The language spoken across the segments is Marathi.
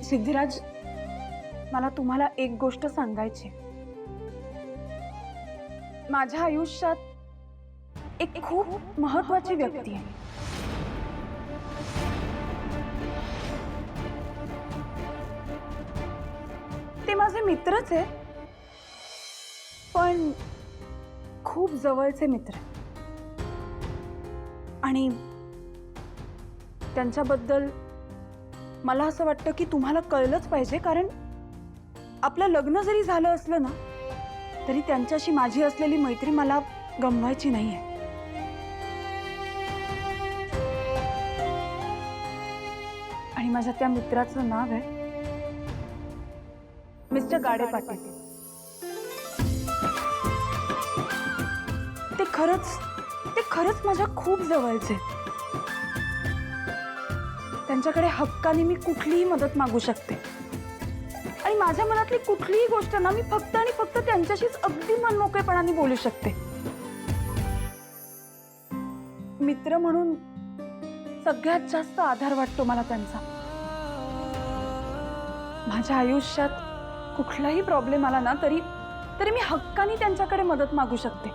सिद्धिराज, मला तुम्हाला एक गोष्ट सांगायची. माझ्या आयुष्यात एक खूप महत्वाची व्यक्ती आहे. ते माझे मित्रच आहे, पण खूप जवळचे मित्र. आणि त्यांच्याबद्दल मला असं वाटतं की तुम्हाला कळलंच पाहिजे, कारण आपलं लग्न जरी झालं असलं ना तरी त्यांच्याशी माझी असलेली मैत्री मला गमवायची नाहीये. आणि माझ्या त्या मित्राचं नाव आहे मिस्टर गाडे पाटील. ते खरंच माझ्या खूप जवळचे. त्यांच्याकडे हक्काने मी कुठलीही मदत मागू शकते आणि माझ्या मनातली कुठलीही गोष्ट ना मी फक्त आणि फक्त त्यांच्याशीच अगदी मनमोकळेपणाने बोलू शकते. मित्र म्हणून सगळ्यात जास्त आधार वाटतो मला त्यांचा. माझ्या आयुष्यात कुठलाही प्रॉब्लेम आला ना तरी मी हक्काने त्यांच्याकडे मदत मागू शकते.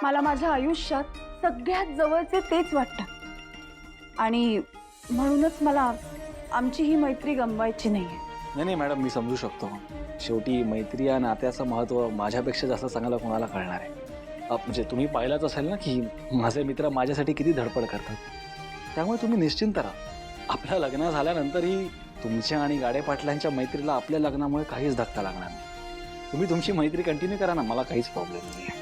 मला माझ्या आयुष्यात सगळ्यात जवळचे तेच वाटतात आणि म्हणूनच मला आमची ही मैत्री गमवायची नाहीये. नाही मॅडम, मी समजू शकतो. शेवटी मैत्री या नात्याचं महत्त्व माझ्यापेक्षा जास्त चांगलं कोणाला कळणार आहे. म्हणजे तुम्ही पाहिलंच असेल ना की माझे मित्र माझ्यासाठी किती धडपड करतात. त्यामुळे तुम्ही निश्चिंत राहा. आपलं लग्न झाल्यानंतरही तुमच्या आणि गाडे पाटलांच्या मैत्रीला आपल्या लग्नामुळे काहीच धक्का लागणार नाही. तुम्ही तुमची मैत्री कंटिन्यू करा ना, मला काहीच प्रॉब्लेम नाही.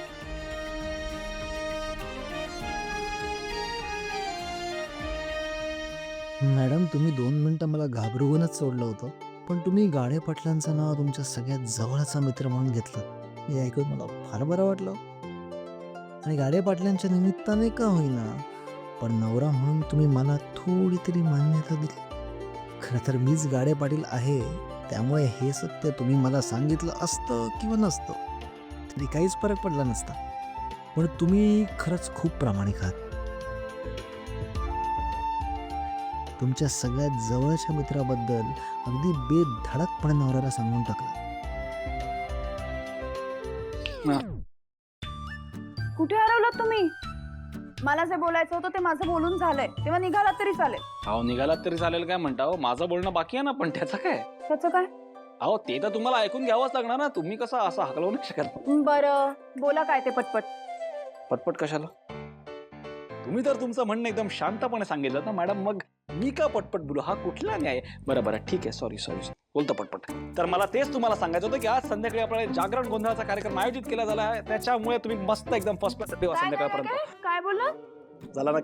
मॅडम, तुम्ही 2 मिनिटं मला घाबरवूनच सोडलं होतं, पण तुम्ही गाडे पाटलांचं नाव तुमच्या सगळ्यात जवळचा मित्र म्हणून घेतलं. हे ऐकून मला फार बरं वाटलं. आणि गाडे पाटलांच्या निमित्ताने का होईना, पण नवरा म्हणून तुम्ही मला थोडी तरी मान्यता दिली. खरं तर मीच गाडे पाटील आहे, त्यामुळे हे सत्य तुम्ही मला सांगितलं असतं किंवा नसतं तरी काहीच फरक पडला नसता. पण तुम्ही खरंच खूप प्रामाणिक आहात. तुमच्या सगळ्यात जवळच्या मित्राबद्दल अगदी बेधडकपणे नवऱ्याला सांगून टाकलं. कुठे हरवलात तुम्ही? मला जे बोलायचं होतं ते माझं बोलून झालंय, तेव्हा निघालात तरी चालेल. अहो, निघालात तरी चालेल काय म्हणता? माझं बोलणं बाकी आहे ना, पण त्याचं काय? त्याचं काय? अहो, ते तर तुम्हाला ऐकून घ्यावंच लागणार ना. तुम्ही कसं असं हकलवू नाही शकत. बरं, बोला काय ते पटपट. पटपट कशाला? तुम्ही तर तुमचं म्हणणं एकदम शांतपणे सांगितलं ना मॅडम, मग मी का पटपट बोलू? हा कुठला न्याय? बरं ठीक आहे, सॉरी बोलतो पटपट. तर मला तेच तुम्हाला सांगायचं होतं की आज संध्याकाळी आपल्याला जागरण गोंधळाचा कार्यक्रम आयोजित केला झाला आहे. त्याच्यामुळे तुम्ही मस्त एकदम फर्स्ट क्लास देवा संध्याकाळपर्यंत. काय बोलला? झालं ना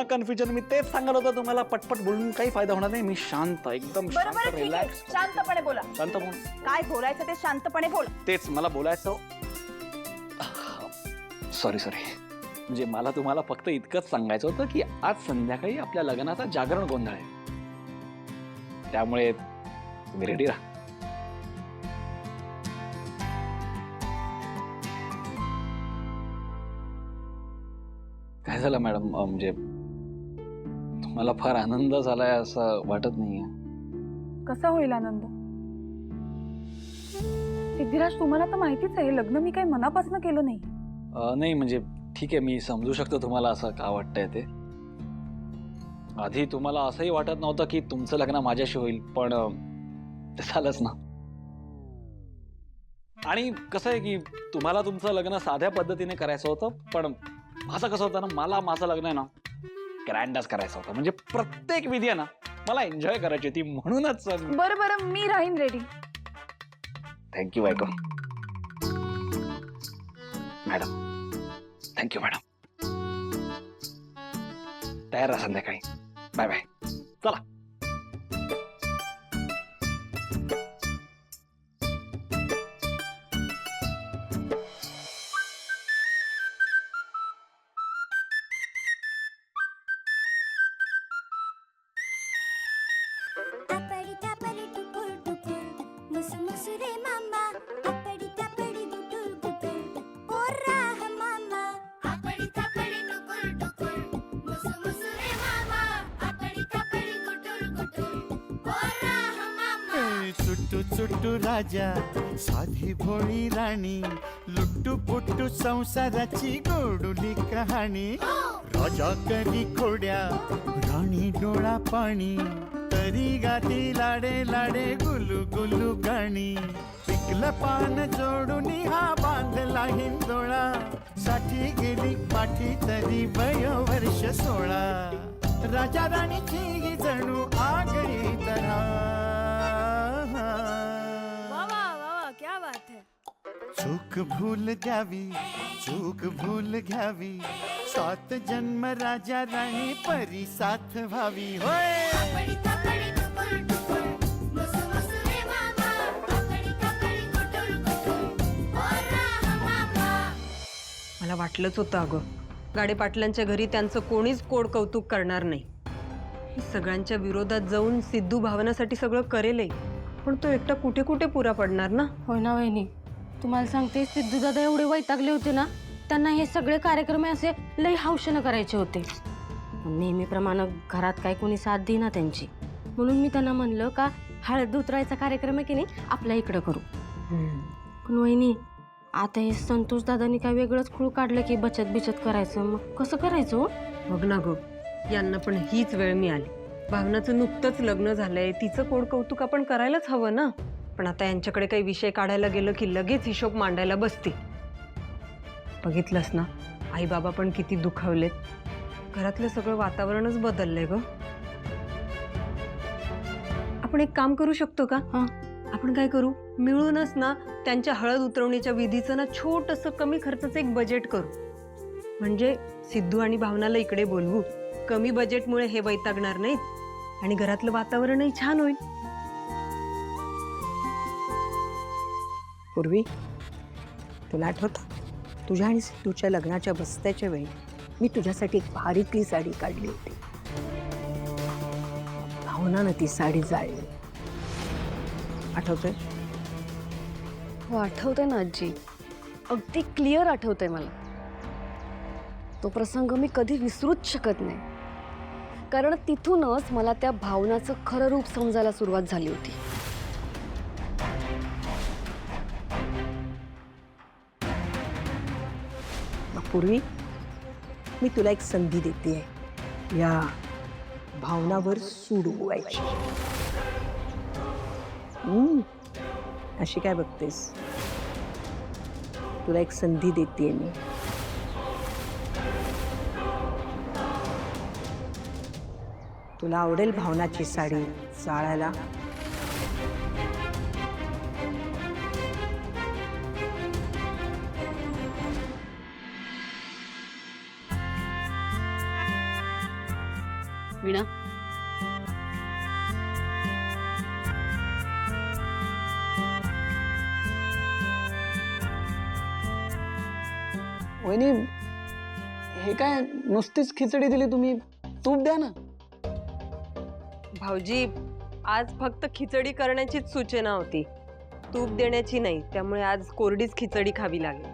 कन्फ्युजन? मी तेच सांगत होतं तुम्हाला, पटपट बोलून काही फायदा होणार नाही. मी शांत, एकदम रिलॅक्स. शांतपणे बोला. शांत बोल. काय बोलायचं ते शांतपणे बोला. तेच मला बोलायचं. सॉरी म्हणजे मला तुम्हाला फक्त इतकंच सांगायचं होतं की आज संध्याकाळी आपल्या लग्नाचा जागरण गोंधळ आहे, त्यामुळे तुम्ही रेडी राहा. काय झालं मॅडम? म्हणजे तुम्हाला फार आनंद झालाय असं वाटत नाहीये? कसा होईल आनंद? सिद्धिराज, तुम्हाला तर माहितीच आहे लग्न मी काही मनापासून केलं नाही. नाही म्हणजे ठीक आहे, मी समजू शकतो तुम्हाला असं का वाटतंय ते. आधी तुम्हाला असंही वाटत नव्हतं की तुमचं लग्न माझ्याशी होईल, पण ते झालंच ना. आणि कसं आहे की तुम्हाला तुमचं लग्न साध्या पद्धतीने करायचं होतं, पण असं कसं होतं ना, मला माझं लग्न आहे ना ग्रँडच करायचं होतं. म्हणजे प्रत्येक विधी आहे ना मला एन्जॉय करायची होती, म्हणूनच. बरं मी राहीन रेडी. थँक्यू बायको. Madam, thank you madam. तयार राहा संध्याकाळी. Bye bye. चला. चुट्टू चुट्टू राजा साधी भोळी राणी लुट्टू पुट्टू संसाराची गोडुली कहाणी राजा करी खोड्या राणी डोळा पाणी तरी गाती लाडे लाडे गुलू गुलू गाणी पिकलं पान जोडून हा बांधला हिंदोळा साठी गेली पाठी तरी वयोवर्ष 16 राजा राणीची ही जणू आगळी तऱ्हा क्या बात है. चूक भूल द्यावी चूक भूल घ्यावी 7 जन्म राजा राणी परी साथ व्हावी होय. मला वाटलंच होतं अगं, गाडे पाटलांच्या घरी त्यांचं कोणीच कोड कौतुक करणार नाही. ही सगळ्यांच्या विरोधात जाऊन सिद्धू भावनासाठी सगळं करेलही, पण तो एकटा कुठे कुठे पुरा पडणार ना. हो ना वहिनी, तुम्हाला सांगते सिद्धू दादा एवढे वैतागले होते ना, त्यांना हे सगळे कार्यक्रम असे लई हौशेनं करायचे होते. नेहमीप्रमाणे घरात काही कोणी साथ देईना त्यांची, म्हणून मी त्यांना म्हणलं का हळद उतरायचा कार्यक्रम आहे की नाही आपल्या इकडं करू. पण वहिनी आता हे संतोष दादांनी काय वेगळंच खूळ काढलं की बचत बिचत करायचं, मग कसं करायचं हो? बघ ना गो, यांना पण हीच वेळ मिळाली. भावनाचं नुकतंच लग्न झालंय, तिचं कोड कौतुक आपण करायलाच हवं ना. पण आता यांच्याकडे काही विषय काढायला गेलं की लगेच हिशोब मांडायला बसते. बघितलंस ना, आई बाबा पण किती दुखावलेत. घरातलं सगळं वातावरणच बदललंय ग. आपण एक काम करू शकतो का? आपण काय करू, मिळूनच ना त्यांच्या हळद उतरवण्याच्या विधीचं ना छोटंसं कमी खर्चाचं एक बजेट करू. म्हणजे सिद्धू आणि भावनाला इकडे बोलवू, कमी बजेटमुळे हे वैतागणार नाहीत आणि घरातलं वातावरणही छान होईल. पूर्वी तुला आठवतं, तुझ्या आणि सिद्धूच्या लग्नाच्या बस्त्याच्या वेळी मी तुझ्यासाठी एक भारीतली साडी काढली होती. भावनानं ती साडी जाळली, आठवतंय? हो आठवतंय ना आजी, अगदी क्लिअर आठवतंय मला. तो प्रसंग मी कधी विसरूच शकत नाही, कारण तिथूनच मला त्या भावनाचं खरं रूप समजायला सुरुवात झाली होती. पूर्वी मी तुला एक संधी देते, या भावनावर सूड उगवायची. अशी काय बघतेस? तुला एक संधी देते मी. तुला आवडेल भावनाची साडी चाळायला? वीणा, वहिनी, हे काय नुसतीच खिचडी दिली तुम्ही? तूप द्या ना. भाऊजी, आज फक्त खिचडी करण्याचीच सूचना होती, तूप देण्याची नाही. त्यामुळे आज कोरडीच खिचडी खावी लागेल.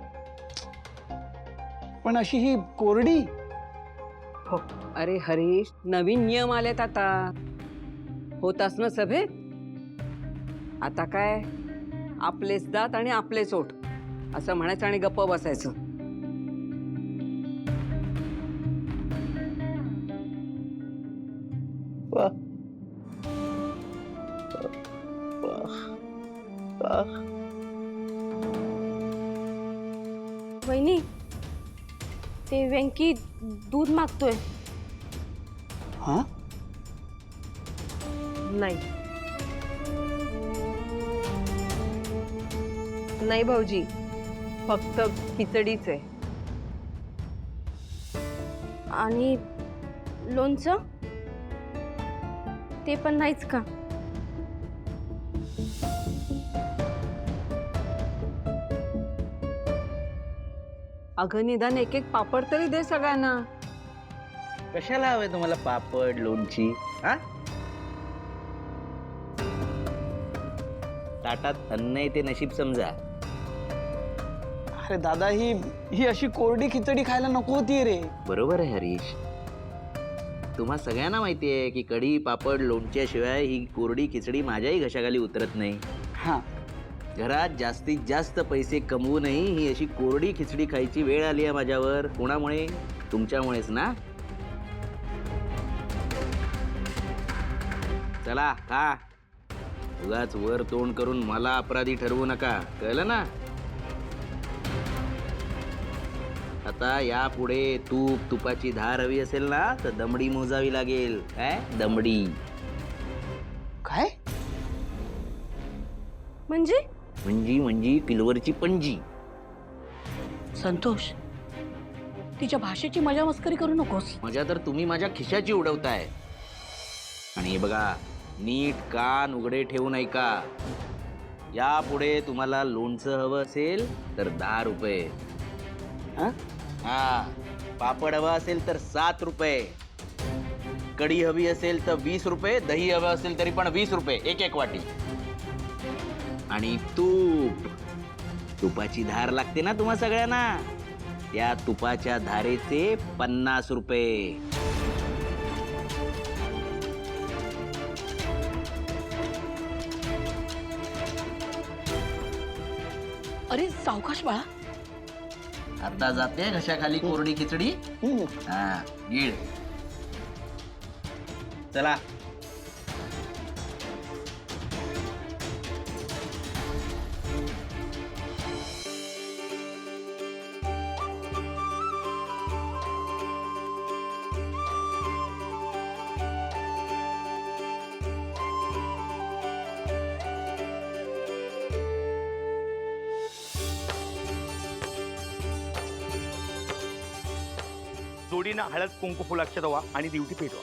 पण अशी ही कोरडी? हो. अरे हरीश, नवीन नियम आलेत आता, होतास ना सभेत. आता काय, आपलेच दात आणि आपलेच ओठ असं म्हणायचं आणि गप्प बसायचं. वहिनी, ते वेंकी दूध मागतोय. हा? नाही नाही भाऊजी, फक्त खिचडीच आहे. आणि लोणचं ते पण नाहीच का? अगं निदान एक एक पापड तरी दे सगळ्यांना. कशाला हवे तुम्हाला पापड लोणची? हा, ताटात अन्न आहे ते नशीब समजा. अरे दादा, ही अशी कोरडी खिचडी खायला नको होती रे. बरोबर आहे हरीश, तुम्हा सगळ्यांना माहिती आहे की कढी पापड लोणच्याशिवाय ही कोरडी खिचडी माझ्याही घशाखाली उतरत नाही. हा, घरात जास्तीत जास्त पैसे कमवूनही ही अशी कोरडी खिचडी खायची वेळ आली आहे माझ्यावर. कोणामुळे? तुमच्यामुळेच ना. चला खा. उगाच वर तोंड करून मला अपराधी ठरवू नका, कळलं ना. आता यापुढे तुपाची धार हवी असेल ना तर दमडी मोजावी लागेल. काय दमडी? काय? म्हणजे म्हणजे किलोवरची पणजी. संतोष, तिच्या भाषेची मजा मस्करी करू नकोस. मजा तर तुम्ही माझ्या खिशाची उडवताय. आणि हे बघा, नीट कान उघडे ठेवून ऐका. यापुढे तुम्हाला लोणचं हवं असेल तर 10 रुपये. हा, पापड हवा असेल तर 7 रुपये. कढी हवी असेल तर 20 रुपये. दही हवं असेल तरी पण 20 रुपये, एक वाटी. आणि तुपाची धार लागते ना तुम्हा सगळ्यांना, त्या तुपाच्या धारेचे 50 रुपये. अरे सावकाश बाळा. आता जाते घशाखाली कोरडी खिचडी. हा, गिळ. चला. जोडीनं हळद कुंकू फुलाक्ष दवा आणि दिवटी पेटवा.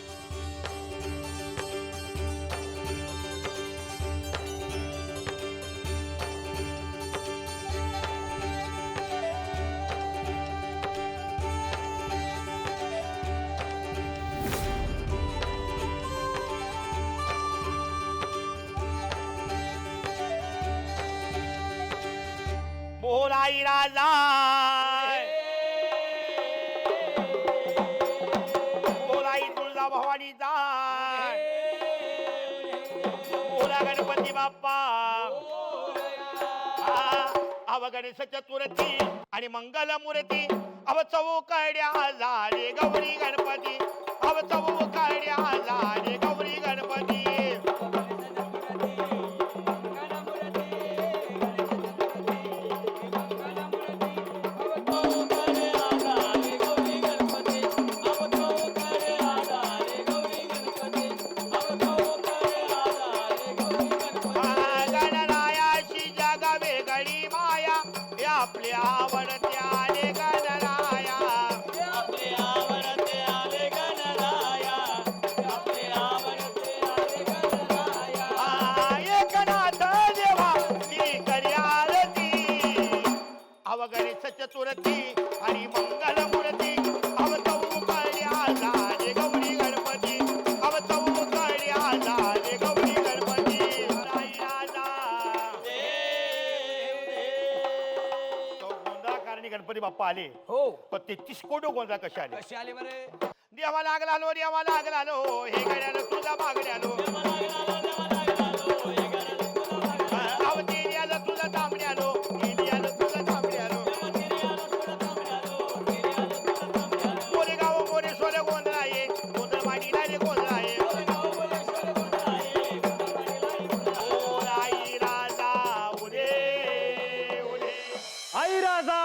बोलाई राजा, बोलाई तुळजा भवानी जाय, बोला गणपती बाप्पा. अव गणेश चतुर्थी आणि मंगल मूर्ती, अव चौकड्या झाले गौरी गणपती, अव चौकड्या झाले गौरी गणपती. आपल्या आवडते आले गणराया, आपले आवडते आले गणराया, आपले आवडते आले गणराया. एकनाथ देवा ती करी आरती, अव गणेश चतुर्थी आणि मंगल मूर्ती, अव चौकड्या झाले गौरी गणपती, अव चौकड्या झाले गौरी गणपती. गणपती बाप्पा आले हो, पण 33 कोटी गोंधळ कसे आले बरे. देवा लागला लो, देवा लागला लो, हे गड्याला तुझा मागण्यालो, अवतीरी आलं तुझा तांबड्यालो, इली आलं तुझा तांबड्यालो. मोरे गाव मोरे सोरे गोंधळ आहे, गोंधळ मांडीला रे गोंधळ आहे. ओ आई राजा उदे उदे, आई राजा.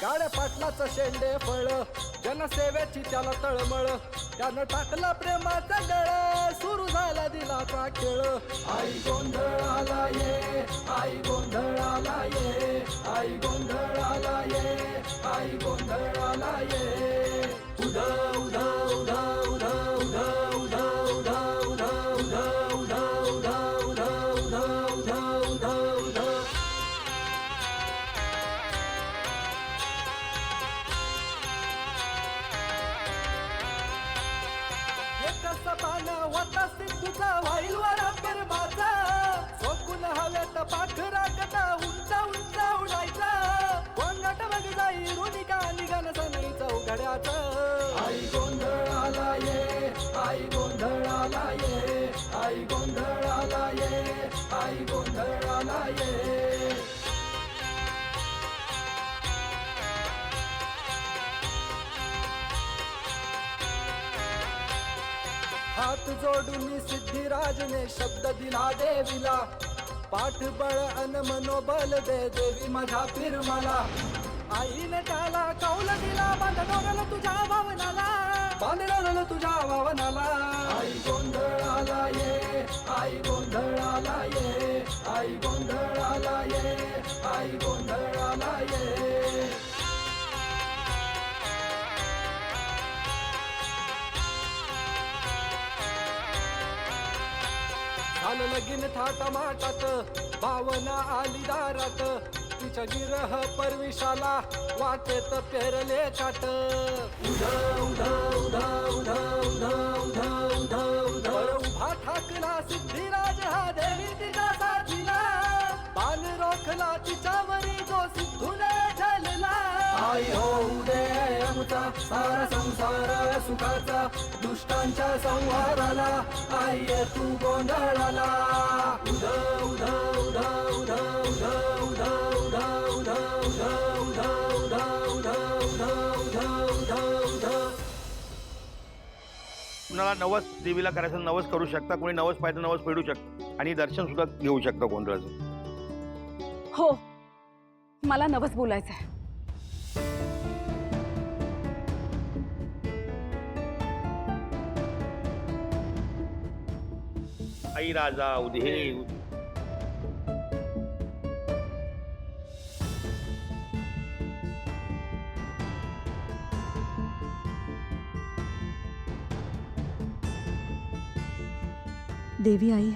गाड्या पाटलाचं शेंडे फळ, जनसेवेची त्याला तळमळ, त्यानं टाकला प्रेमाचा गळ, सुरू झाला दिलाचा खेळ. आई गोंधळाला ये, आई गोंधळाला ये, आई गोंधळाला ये, आई गोंधळाला ये. उधा उधा उधा उधा उधा उधा उधा उधा उधा उधा उधा उधा उधा उधा उधा. कसा पाना होता सिद्धूचा वाईल वारा परमाचा, सोकून हवे पाट पाठ राखता उंच उंच उडायचा गोंगाट मग जाई रुनिका निघाल सनईचा उघड्याच आई गोंधळाला ये आई गोंधळाला ये आई गोंधळाला ये आई गोंधळाला ये हात जोडून सिद्धिराजने शब्द दिला देवीला पाठबळ अन मनोबल दे देवी माझ्या फिरमाला आईने त्याला कौल दिला बांधलं तुझ्या भावनाला बांधलं तुझ्या भावनाला आई गोंधळाला ये आई गोंधळाला ये आई गोंधळाला ये आई गोंधळाला ये झालं लगीन थाटामाटात भावना आली दारात तिच्या गिरह परविशाला वाटेत पेरले काट उध उध उध उध उध उध उध उध उभा ठाकला सिद्धिराज हा देवी तिच्या साथीला बाण रोखला तिच्यावरी जो सिद्धूने झेलला आई होऊ दे आमचा सारा संसार सुखाचा दुष्टांच्या संहाराला आई ये तू गोंधळाला उध उध उध उध उध उध उध उध उध उध उध उध उध उध उध उध कुणाला नवस देवीला करायचं नवस करू शकता, कोणी नवस पाहिजे नवस फेडू शकता आणि दर्शन सुद्धा घेऊ शकता गोंधळाचं. हो, मला नवस बोलायचं आहे. आई राजा उदे देवी आई,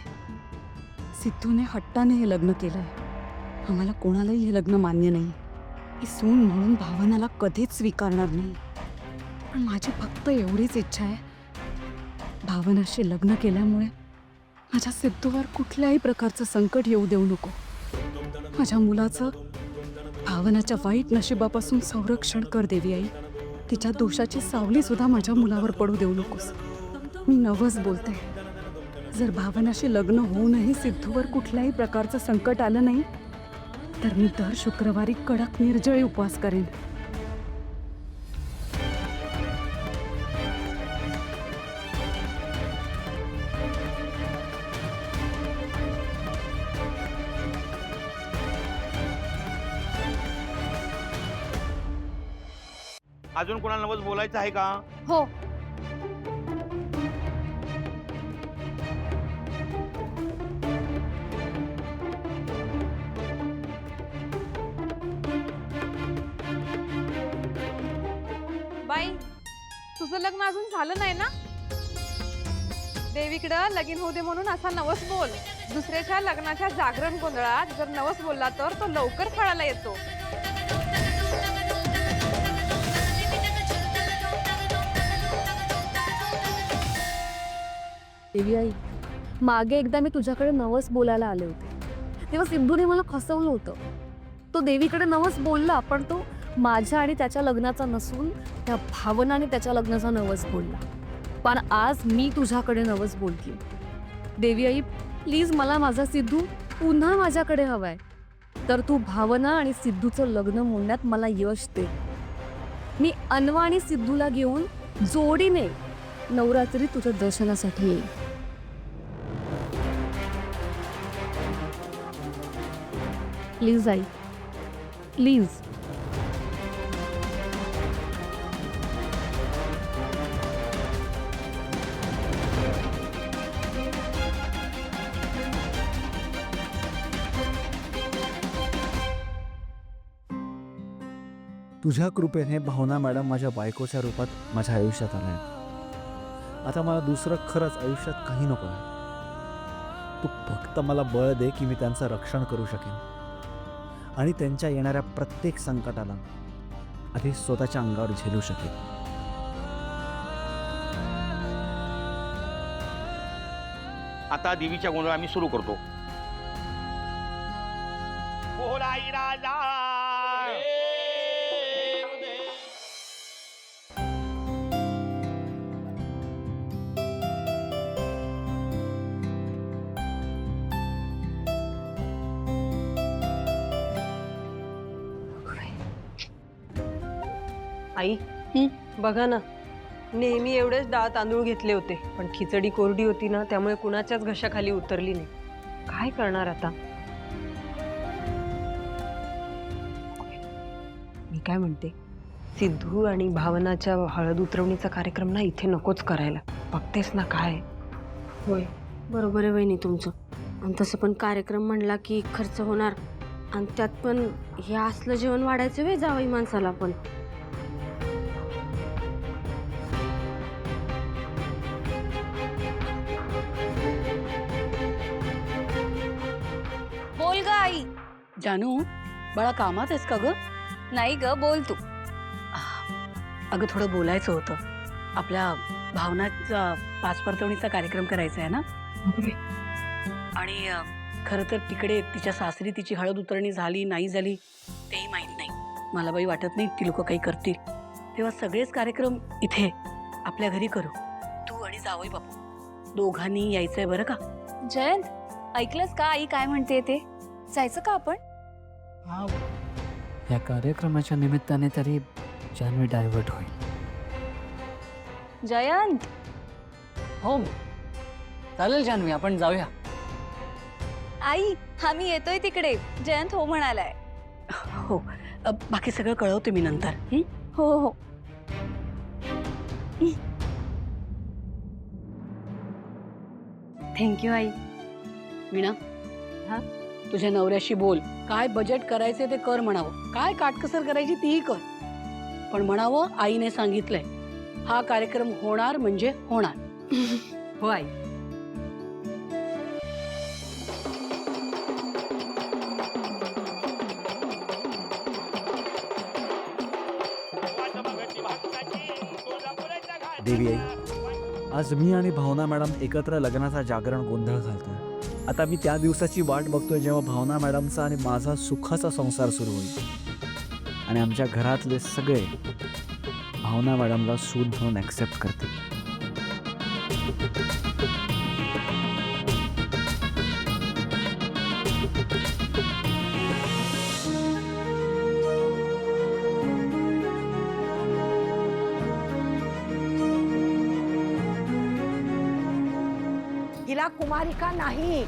सिद्धूने हट्टाने हे लग्न केलंय. आम्हाला कोणालाही हे लग्न मान्य नाही. ही सून म्हणून भावनाला कधीच स्वीकारणार नाही. पण माझी फक्त एवढीच इच्छा आहे, भावनाशी लग्न केल्यामुळे माझ्या सिद्धूवर कुठल्याही प्रकारचं संकट येऊ देऊ नको. माझ्या मुलाचं भावनाच्या वाईट नशिबापासून संरक्षण कर देवी आई. तिच्या दोषाची सावली सुद्धा माझ्या मुलावर पडू देऊ नकोस. मी नवस बोलते, जर भावनाशी लग्न होऊनही सिद्धूवर कुठल्याही प्रकारचं संकट आलं नाही तर मी दर शुक्रवारी कडक निर्जळी उपवास करेन. अजून कोणाला नवस बोलायचं आहे का? हो. बाई, तुझं लग्न अजून झालं नाही ना? देवीकडं लगीन होऊ दे म्हणून असा नवस बोल. दुसऱ्याच्या लग्नाच्या जागरण गोंधळात जर नवस बोलला तर तो लवकर फळाला येतो. देवी आई, मागे एकदा मी तुझ्याकडे नवस बोलायला आले होते, तेव्हा सिद्धूने मला फसवलं होतं. तो देवीकडे नवस बोलला, पण तो माझ्या आणि त्याच्या लग्नाचा नसून त्या भावनाने त्याच्या लग्नाचा नवस बोलला. पण आज मी तुझ्याकडे नवस बोलते. देवी आई, प्लीज मला माझा सिद्धू पुन्हा माझ्याकडे हवाय. तर तू भावना आणि सिद्धूचं लग्न मोडण्यात मला यश दे. मी अन्वा आणि सिद्धूला घेऊन जोडीने नवरात्री तुझ्या दर्शनासाठी येईल. Please I, please. तुझ्या कृपेने भावना मॅडम माझ्या बायकोच्या रूपात माझ्या आयुष्यात आल्या. आता मला दुसरं खरंच आयुष्यात काही नको आहे. तू फक्त मला बळ दे की मी त्यांचं रक्षण करू शकेन आणि त्यांच्या येणाऱ्या प्रत्येक संकटाला आधी स्वतःच्या अंगावर झेलू शकेन. आता देवीच्या गोंधळ आम्ही सुरू करतो. ढोलाई राजा आई बघा ना, नेहमी एवढेच डाळ तांदूळ घेतले होते, पण खिचडी कोरडी होती ना, त्यामुळे कुणाच्याच घशाखाली उतरली नाही. काय करणार आता? मी काय म्हणते, सिद्धू आणि भावनाच्या हळद उतरवणीचा कार्यक्रम ना इथे नकोच करायला. बघतेस ना काय. होय, बरोबर आहे वहिनी तुमचं. आणि तसं पण कार्यक्रम म्हणला की खर्च होणार, आणि त्यात पण हे असलं जेवण वाढायचं वे जावई माणसाला पण. बोल ग आई. जानू, बाळा कामात आहेस का ग? नाही ग, बोल तू. अगं थोडं बोलायचं होतं. आपल्या भावनाचा पाचपरतवणीचा कार्यक्रम करायचा आहे ना. आणि खरं तर तिकडे तिच्या सासरी तिची हळद उतरणी झाली नाही झाली तेही माहीत नाही. मला बाई वाटत नाही ती लोक काही करतील. तेव्हा सगळेच कार्यक्रम इथे आपल्या घरी करू. तू आणि जावई बापू दोघांनी यायचंय बरं का. जयंत, ऐकलंस का आई काय म्हणते ते? जायचं का आपण? या कार्यक्रमाच्या निमित्ताने तरी जान्हवी डायव्हर्ट होईल. जयंत, हो चालेल जान्हवी, आपण जाऊया. आई आम्ही येतोय तिकडे. जयंत हो म्हणालाय. हो, बाकी सगळं कळवते मी नंतर. हो हो. थँक्यू आई. वीणा, तुझ्या नवऱ्याशी बोल. काय बजेट करायचे ते कर म्हणावं. काय काटकसर करायची तीही कर, पण म्हणावं आईने सांगितलंय हा कार्यक्रम होणार म्हणजे होणार. हो आई. देवी आई, आज मी आणि भावना मॅडम एकत्र लग्नाचा जागरण गोंधळ घालतोय. आता मी त्या दिवसाची वाट बघतोय जेव्हा भावना मॅडमचा आणि माझा सुखाचा संसार सुरू होईल आणि आमच्या घरातले सगळे भावना मॅडमला सून म्हणून ॲक्सेप्ट करतील. हिला कुमारिका नाही,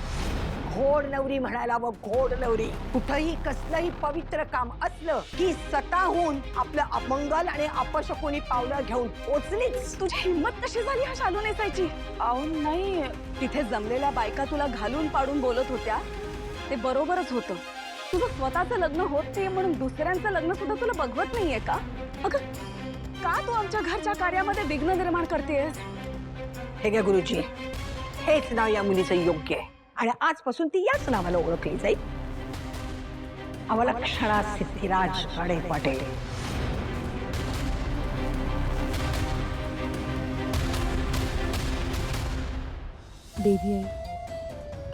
घोड नवरी म्हणायला व घोड नवरी. कुठंही कसलंही पवित्र काम असलं की स्वतःहून आपलं अमंगल आणि अपशकुनी पावलं घेऊन पोचलीच. तुझी हिंमत कशी झाली हा शालू नेसायची? अहो नाही, तिथे जमलेल्या बायका तुला घालून पाडून बोलत होत्या ते बरोबरच होतं. तुझं स्वतःचं लग्न होत नाही म्हणून दुसऱ्यांचं लग्न सुद्धा तुला बघवत नाहीये का? अगं का तू आमच्या घरच्या कार्यामध्ये विघ्न निर्माण करतेस? हे घ्या गुरुजी, हेच नाव या मुलीचं योग्य आहे आणि आजपासून ती याच नावाला ओळखली जाईल. अवलक्षणा सिद्धिराज गाडे पाटील. देवी आई,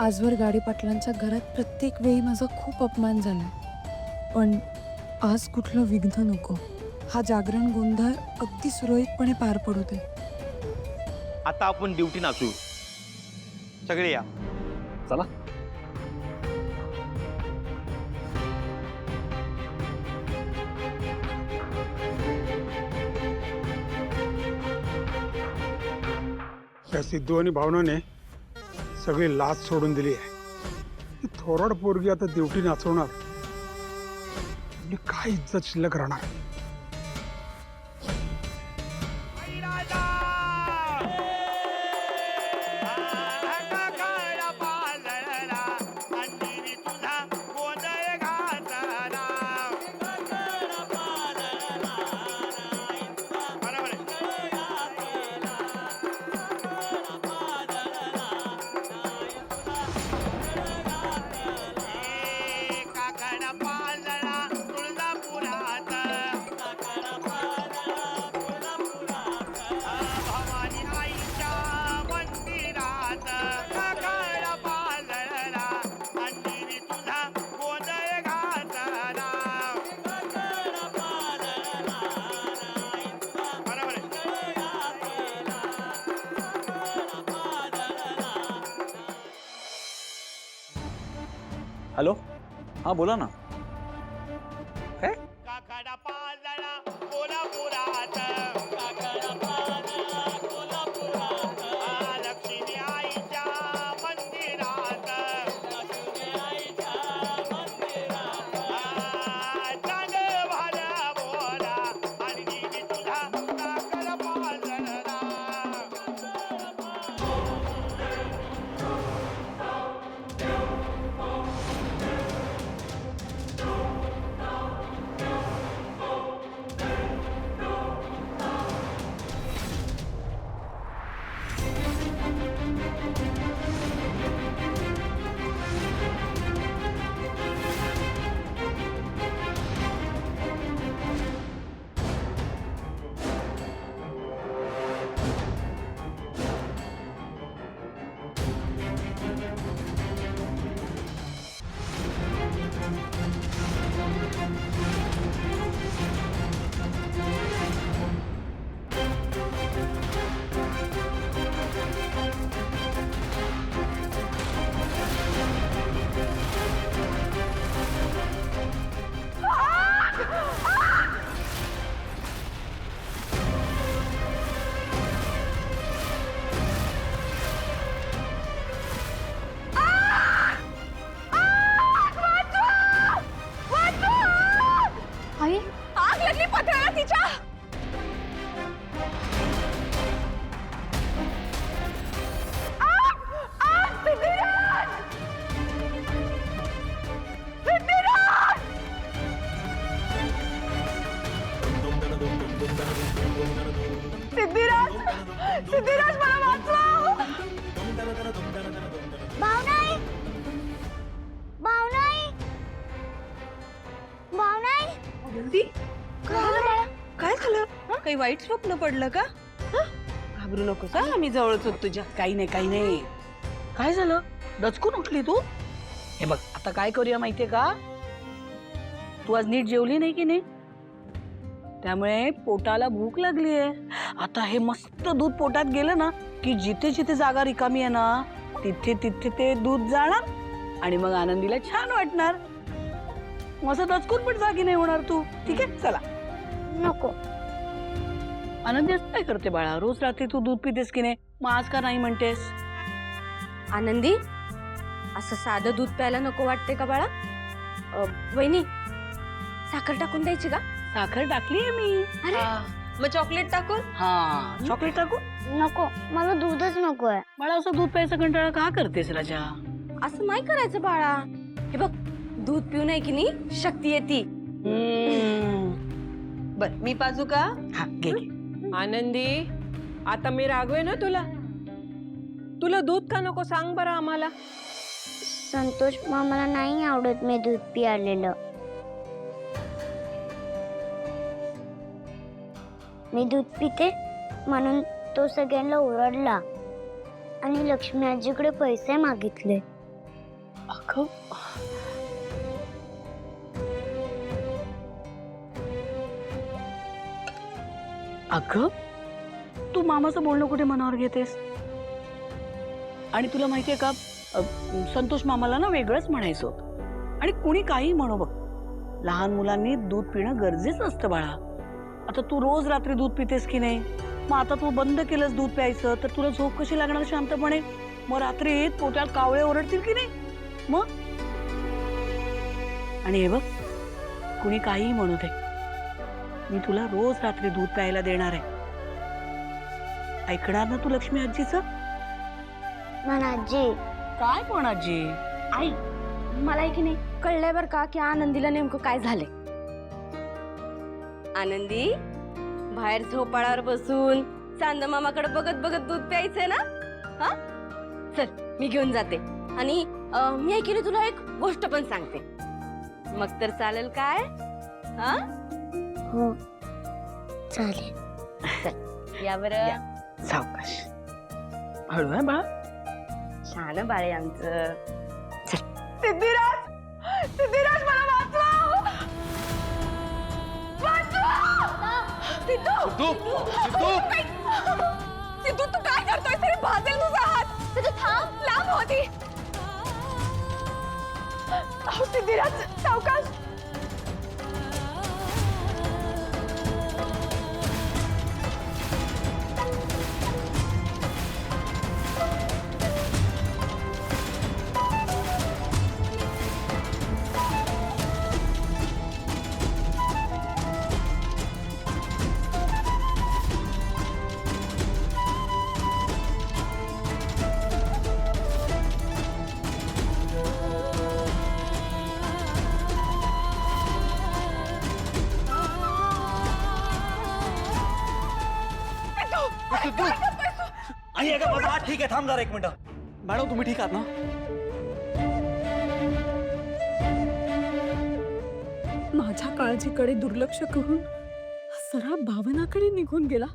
आजवर गाडे पाटलांच्या घरात प्रत्येक वेळी माझा खूप अपमान झाला, पण आज कुठलं विघ्न नको. हा जागरण गोंधळ अगदी सुरळीतपणे पार पडू दे. आता आपण ड्युटी नाचू. सगळे या. चला. या सिद्धू आणि भावनाने सगळी लाज सोडून दिली आहे. थोराड पोरगी आता ड्युटी नाचवणार, काय इज्जत शिल्लक राहणार? हॅलो हां बोला ना. काय काकडा पाजळा कोल्हापुरात काकडा पाजळा कोल्हापुरात लक्ष्मी आईच्या मंदिरात लक्ष्मी आईच्या मंदिरात चांग भाला बोला आणि देवी तुझा काकडा पाजळा. आई आग लागली पत्राला तिच्या. सिद्धिराज! सिद्धिराज! सिद्धिराज! सिद्धिराज मला वाचवा. भावनाई भावनाई भावनाई काय झालं काही वाईट स्वप्न पडलं का? घाबरू नकोस हा, आम्ही जवळच होत तुझ्या. काही नाही. काय झालं? दचकून उठली तू? हे बघ आता काय करूया माहितीये का, तू आज नीट जेवली नाही की नाही, त्यामुळे पोटाला भूक लागलीये. आता हे मस्त दूध पोटात गेलं ना की जिथे जिथे जागा रिकामी आहे ना तिथे तिथे ते दूध जाणार आणि मग आनंदीला छान वाटणार. मग असं दचकून पण जागी नाही होणार तू. ठीक आहे चला. नको. आनंदी असं काय करते बाळा, रोज रात्री तू दूध पितेस की नाही, मग आज का नाही म्हणतेस? आनंदी असं साधं दूध प्यायला नको वाटते का बाळा? वहिनी साखर टाकून द्यायची का? साखर टाकलीये मी. मग चॉकलेट टाकून? हा चॉकलेट टाकू? नको, मला दूधच नकोय. बाळा असं दूध प्यायचा कंटाळा का करतेस राजा? असं नाही करायचं बाळा. हे बघ दूध पिऊन आहे की नाही शक्ती येते. बर मी पाजू का? हा घे घे. आनंदी आता मी रागवे ना तुला. तुला दूध का नको सांग बरं आम्हाला. संतोष मामाला नाही आवडत मी दूध पियालेलं. मी दूध पिते म्हणून तो सगळ्यांना ओरडला आणि लक्ष्मी आजीकडे पैसे मागितले. अगं अगं तू मामाचं बोलणं कुठे मनावर घेतेस? आणि तुला माहितीये का, संतोष मामाला ना वेगळंच म्हणायचं होतं. आणि कुणी काही म्हणू बघ, लहान मुलांनी दूध पिणं गरजेचं असतं बाळा. आता तू रोज रात्री दूध पितेस की नाही, मग आता तू बंद केलंस दूध प्यायचं तर तुला झोप कशी लागणार शांतपणे? मग रात्री पोटात कावळे ओरडतील की नाही मग? आणि हे बघ कुणी काहीही म्हणू दे, मी तुला रोज रात्री दूध प्यायला देणार आहे. ऐकणार ना तू लक्ष्मी आजीचं? पण आजी. काय पण आजी? आई मला की नाही कळलंय बर का की आनंदीला नेमकं काय झालंय. आनंदी बाहेर झोपाळावर बसून चांदमामाकडे बघत बघत दूध प्यायचंय ना? हा चल मी घेऊन जाते आणि मी ऐकली तुला एक गोष्ट पण सांगते. मग तर चालेल काय? हा हो चालेल. चल या बरं. सावकाश हळू आहे बाळा. छान बाळे आमचं. सिद्धिराज! सिद्धिराज मला वाचवा! वाचवा! सिद्धू! सिद्धू तू काय करतोय? तरी भाजेल तुझा हात. सिद्धू थांब, लांब होती. अहो सिद्धिराज सावकाश. आणि अगं माझा हात ठीक आहे, थांब जरा एक मिनिट. मॅडम तुम्ही ठीक आहात ना? माझ्या काळजीकडे दुर्लक्ष करून सरळ भावनाकडे निघून गेला.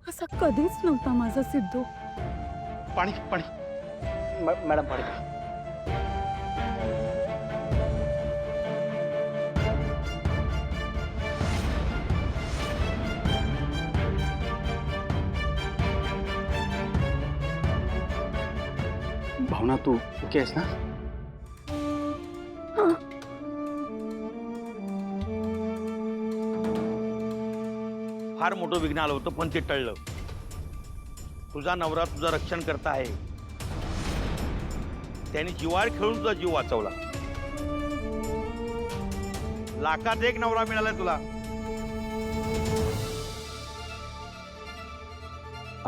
असा कधीच नव्हता माझा सिद्धू. पाणी पाणी मॅडम पाणी. भावना तू ओके आहेस ना? फार मोठं विघ्न आलं होतं पण ते टळलं. तुझा नवरा तुझं रक्षण करता आहे. त्याने जिवाळ खेळून तुझा जीव वाचवला. लाखात एक नवरा मिळाला तुला.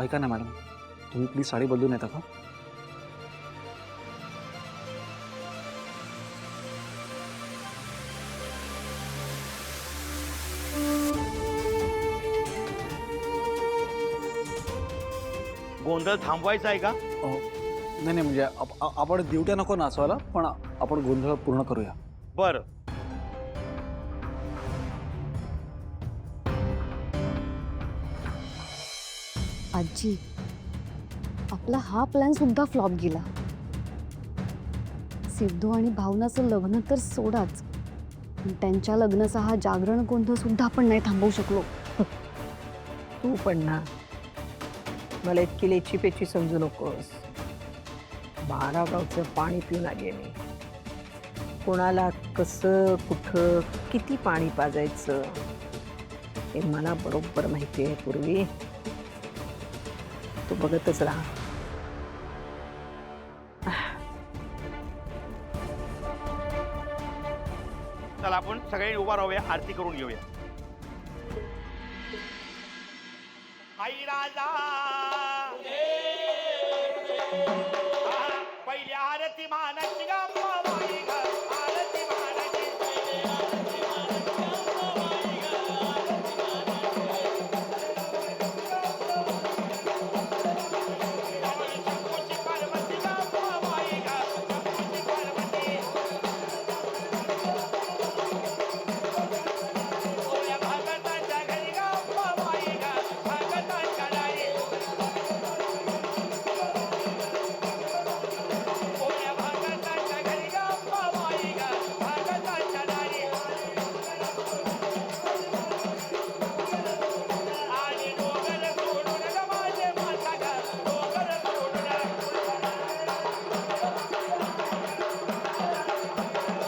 ऐका ना मॅडम, तुम्ही प्लीज साडी बदलून येता का? गोंधळ थांबवायचा आहे का? नाही नाही, म्हणजे आपण ड्युट्या नको नाचवायला, पण आपण गोंधळ पूर्ण करूया. बर. आजी, आपला हा प्लॅन सुद्धा फ्लॉप गेला. सिद्धू आणि भावनाचं लग्न तर सोडाच, पण त्यांच्या लग्नाचा हा जागरण गोंधळ सुद्धा आपण नाही थांबवू शकलो. तू पण ना मला इतकी लेची पेची समजू नकोस. 12 गावचं पाणी पिऊन आले मी. कोणाला कसं कुठं किती पाणी पाजायचं हे मला बरोबर माहिती आहे. पूर्वी तू बघतच राहा. चला आपण सगळे उभा राहूया, आरती करून घेऊया. आई राजा पहिल्या आरती मानाची गप्पाबाई ग. आरती मानाची शंभूची पार्वती गप्पाबाई ग. शंभूची पार्वती ओल्या भागताच्या घरी गप्पाबाई ग. भागताच्या दारी ओल्या भागताच्या घरी गप्पाबाई ग. भागताच्या दारी आणि डोंगर सोडून ग माझे माता ग. डोंगर सोडून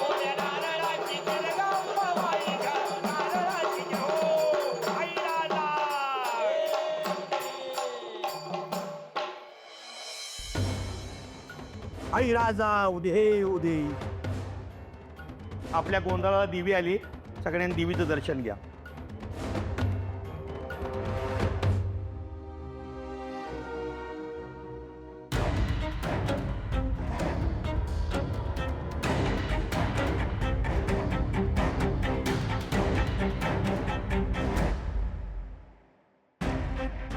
ओल्या नारळाची घर गप्पाबाई ग. नारळाची घर. हो आई राजा. आई राजा उदे उदे. आपल्या गोंधळाला देवी आली. सगळ्यांनी देवीचं दर्शन घ्या.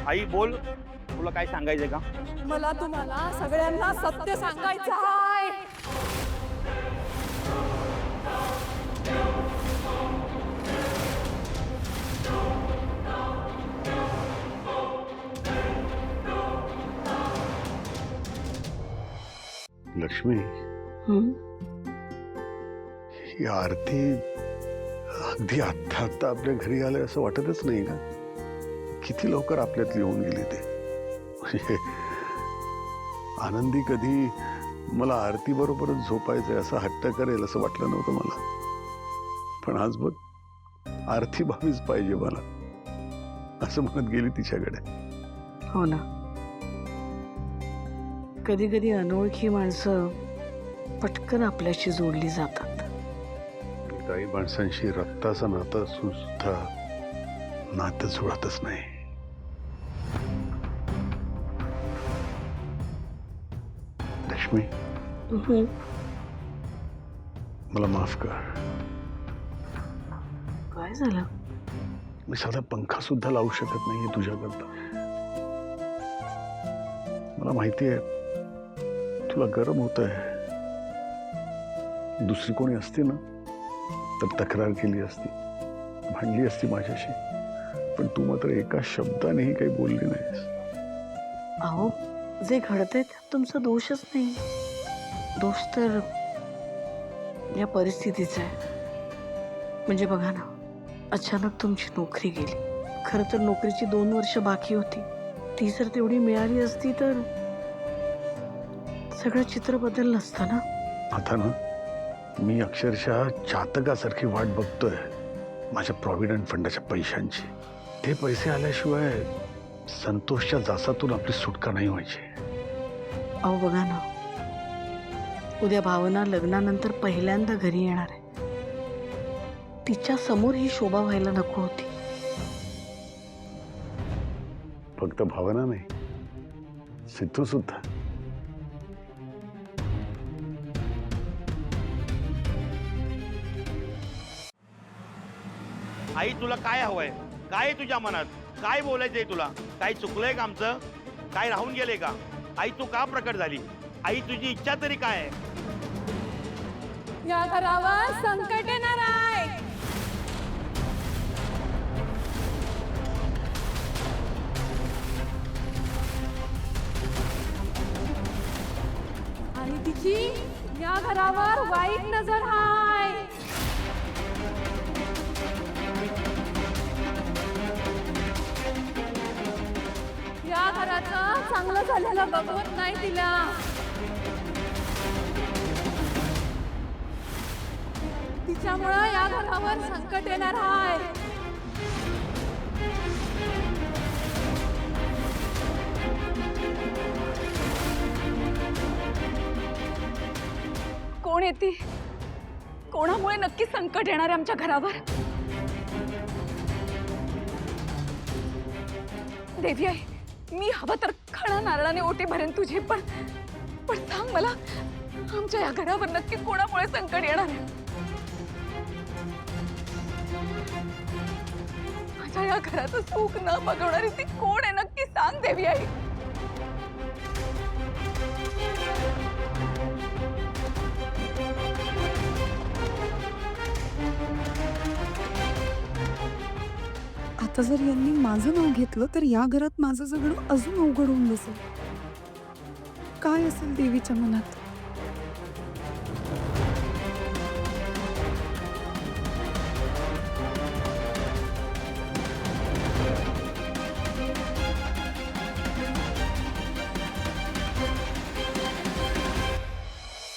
आई बोल, तुला काय सांगायचंय का? मला तुम्हाला सगळ्यांना सत्य सांगायचं आहे. लक्ष्मी, ही आरती अगदी आत्ता आत्ता आपल्या घरी आले असं वाटतच नाही का? किती लवकर आपल्यात येऊन गेले ते. म्हणजे आनंदी कधी मला आरती बरोबरच झोपायचंय असं हट्ट करेल असं वाटलं नव्हतं मला. पण आज बघ, आरती भाभीच पाहिजे मला असं म्हणत गेली तिच्याकडे. हो ना, कधी कधी अनोळखी माणसं पटकन आपल्याशी जोडली जातात. काही माणसांशी रक्ताचं नातं असून सुद्धा नातं जुळतच नाही. लक्ष्मी, मला माफ कर. काय झालं? मी साधा पंखा सुद्धा लावू शकत नाहीये तुझ्याकरता. मला माहिती आहे तुला गरम होतंय. दुसरी कोणी असती ना तर तक्रार केली असती, भांडली असती माझ्याशी. पण तू मात्र एका शब्दानेही काही बोलली नाहीस. अहो, जे घडतंय त्यात तुमचा दोषच नाही. दोष तर या परिस्थितीचा आहे. म्हणजे बघा ना, अचानक तुमची नोकरी गेली. खरं तर नोकरीची 2 वर्ष बाकी होती. ती जर तेवढी मिळाली असती तर सगळं चित्र बदललं असतं ना. आता ना मी अक्षरशः चातकासारखी वाट बघतोय माझ्या प्रॉव्हिडंट फंडाच्या पैशांची. ते पैसे आल्याशिवाय संतोषच्या जाचातून आपली सुटका नाही व्हायची. अहो बघा ना, उद्या भावना लग्नानंतर पहिल्यांदा घरी येणार आहे. तिच्या समोर ही शोभा व्हायला नको होती. फक्त भावना नाही, सिद्धू सुद्धा. आई तुला काय हवंय? काय आहे तुझ्या मनात? काय बोलायचंय तुला? काय चुकलंय का आमचं? काय राहून गेलंय का? आई तू का प्रकट झाली? आई तुझी इच्छा तरी काय आहे? या घरावर संकट येणार आहे. आणि तिची या घरावर वाईट नजर आहे. या घराचं चांगलं झालेलं बघवत नाही तिला. तिच्यामुळं या घरावर संकट येणार आहे. कोण येते? कोणामुळे नक्की संकट येणार आहे आमच्या घरावर? देवी आई, मी हवं तर खणा नारळाने ओटी भरेन तुझे, पण सांग मला, आमच्या या घरावर नक्की कोणामुळे संकट येणार आहे? माझ्या या घराचं सुख न बघवणारी ती कोण आहे नक्की सांग देवी आई. आता जर यांनी माझं नाव घेतलं तर या घरात माझं जगणं अजून अवघड होऊन बसेल. काय असेल देवीच्या मनात?